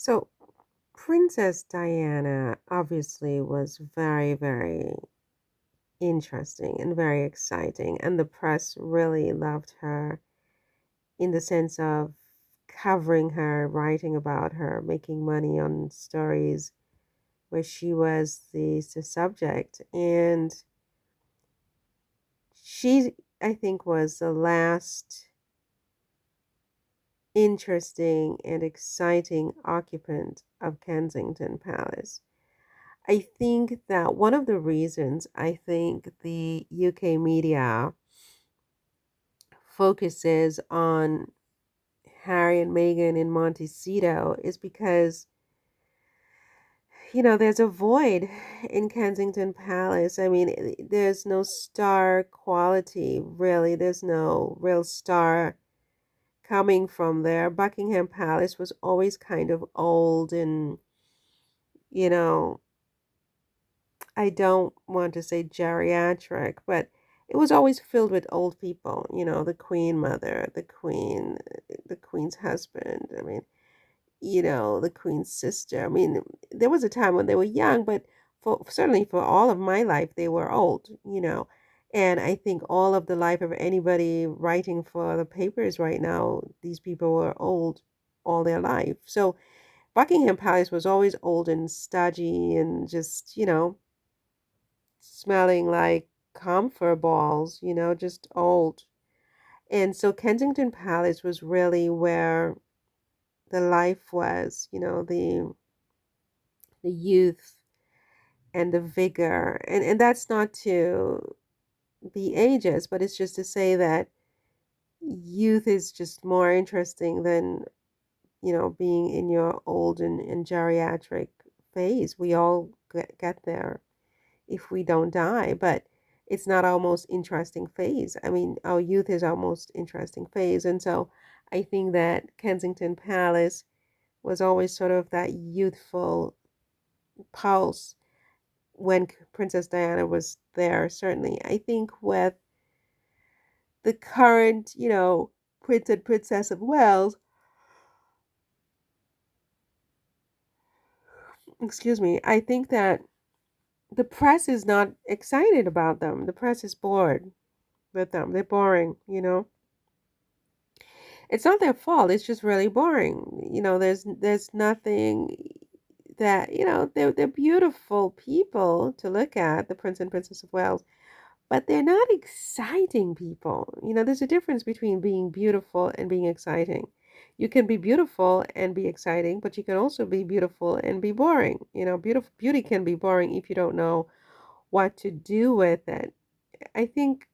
So, Princess Diana obviously was very, very interesting and very exciting, and the press really loved her in the sense of covering her, writing about her, making money on stories where she was the subject. And she, I think, was the last interesting and exciting occupant of Kensington Palace. I think that one of the reasons I think the UK media focuses on Harry and Meghan in Montecito is because, there's a void in Kensington Palace. I mean, there's no star quality, really. There's no real star coming from there. Buckingham Palace was always kind of old and, you know, I don't want to say geriatric, but it was always filled with old people, the Queen Mother, the Queen's husband. I mean, the Queen's sister. I mean, there was a time when they were young, but certainly for all of my life, they were old. And I think all of the life of anybody writing for the papers right now, these people were old all their life. So Buckingham Palace was always old and stodgy and just, smelling like comfort balls, just old. And so Kensington Palace was really where the life was, the youth and the vigor. And that's not to be ageist, but it's just to say that youth is just more interesting than, being in your old and geriatric phase. We all get there if we don't die, but it's not our most interesting phase. I mean, our youth is our most interesting phase. And so I think that Kensington Palace was always sort of that youthful pulse when Princess Diana was there, certainly. I think with the current, Prince and Princess of Wales, excuse me, I think that the press is not excited about them. The press is bored with them. They're boring. It's not their fault. It's just really boring. There's nothing that, they're beautiful people to look at, the Prince and Princess of Wales, but they're not exciting people. There's a difference between being beautiful and being exciting. You can be beautiful and be exciting, but you can also be beautiful and be boring. Beauty can be boring if you don't know what to do with it. I think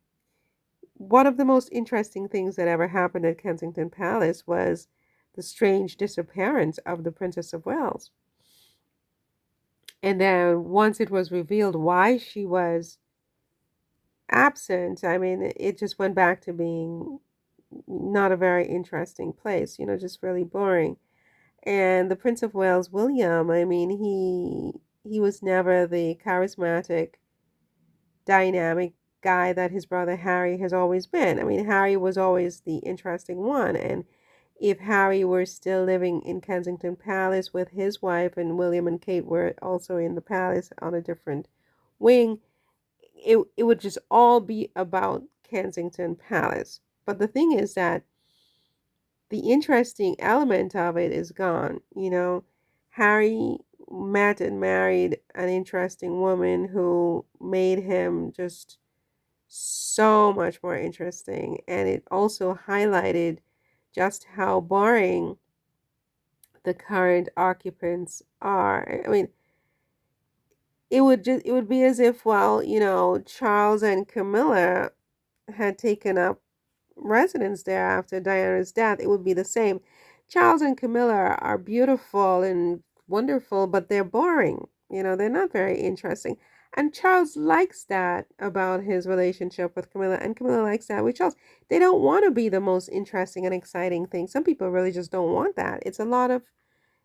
one of the most interesting things that ever happened at Kensington Palace was the strange disappearance of the Princess of Wales. And then once it was revealed why she was absent, I mean, it just went back to being not a very interesting place, just really boring. And the Prince of Wales, William, I mean, he was never the charismatic, dynamic guy that his brother Harry has always been. I mean, Harry was always the interesting one. And if Harry were still living in Kensington Palace with his wife and William and Kate were also in the palace on a different wing, it would just all be about Kensington Palace. But the thing is that the interesting element of it is gone. Harry met and married an interesting woman who made him just so much more interesting. And it also highlighted just how boring the current occupants are. I mean, it would be as if, well, Charles and Camilla had taken up residence there after Diana's death. It would be the same. Charles and Camilla are beautiful and wonderful, but they're boring. They're not very interesting. And Charles likes that about his relationship with Camilla, and Camilla likes that with Charles. They don't want to be the most interesting and exciting thing. Some people really just don't want that. It's a lot.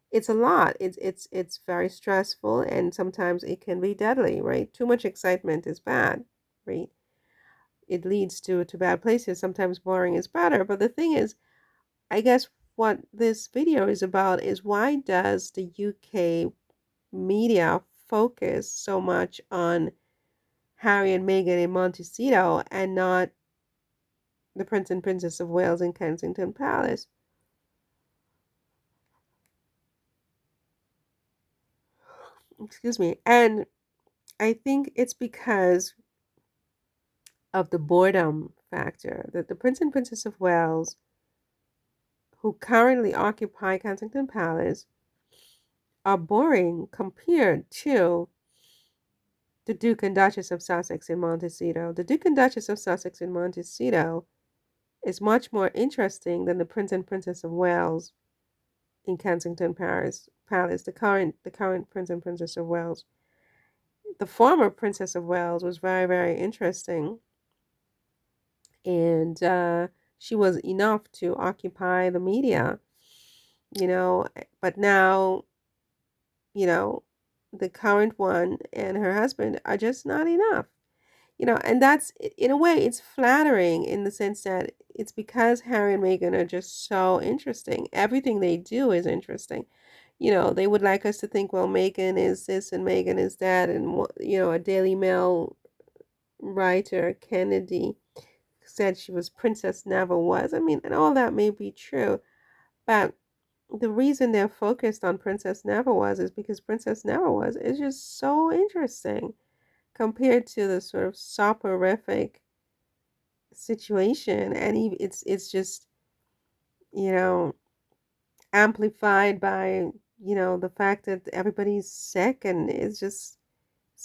It's very stressful, and sometimes it can be deadly, right? Too much excitement is bad, right? It leads to bad places. Sometimes boring is better. But the thing is, I guess what this video is about is why does the UK media focus so much on Harry and Meghan in Montecito and not the Prince and Princess of Wales in Kensington Palace? Excuse me. And I think it's because of the boredom factor that the Prince and Princess of Wales, who currently occupy Kensington Palace, are boring compared to the Duke and Duchess of Sussex in Montecito. The Duke and Duchess of Sussex in Montecito is much more interesting than the Prince and Princess of Wales in Kensington Palace, the current Prince and Princess of Wales. The former Princess of Wales was very, very interesting, and she was enough to occupy the media, you know, but now, you know, the current one and her husband are just not enough. And that's, in a way, it's flattering in the sense that it's because Harry and Meghan are just so interesting. Everything they do is interesting. They would like us to think, well, Meghan is this and Meghan is that. And, a Daily Mail writer, Kennedy, said she was Princess Never Was. I mean, and all that may be true. But the reason they're focused on Princess Never Was is because Princess Never Was is just so interesting compared to the sort of soporific situation, and it's just you know amplified by the fact that everybody's sick, and it's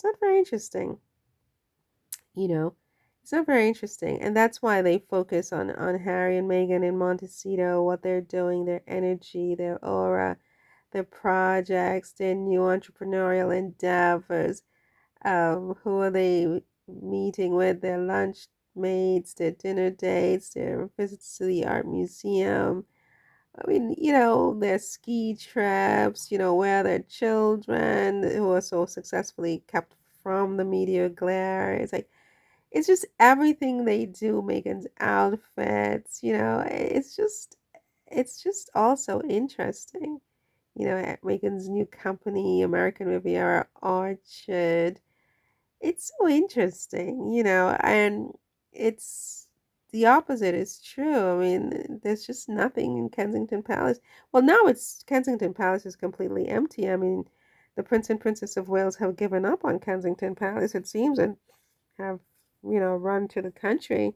not very interesting. you know it's not very interesting, and that's why they focus on Harry and Meghan in Montecito, what they're doing, their energy, their aura, their projects, their new entrepreneurial endeavors. Who are they meeting with? Their lunch mates, their dinner dates, their visits to the art museum. I mean, their ski trips, where their children who are so successfully kept from the media glare. It's just everything they do, Megan's outfits, it's just also interesting. Megan's new company, American Riviera Orchard. It's so interesting, and it's the opposite is true. I mean, there's just nothing in Kensington Palace. Well, now it's Kensington Palace is completely empty. I mean, the Prince and Princess of Wales have given up on Kensington Palace, it seems, and have, run to the country,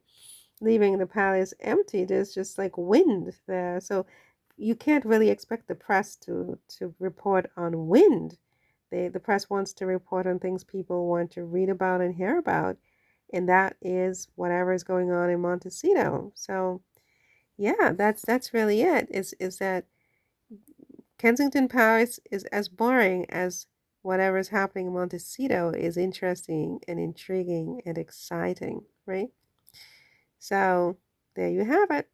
leaving the palace empty. There's just like wind there. So you can't really expect the press to report on wind. The press wants to report on things people want to read about and hear about, and that is whatever is going on in Montecito. So yeah, that's really it. Is that Kensington Palace is as boring as whatever is happening in Montecito is interesting and intriguing and exciting, right? So there you have it.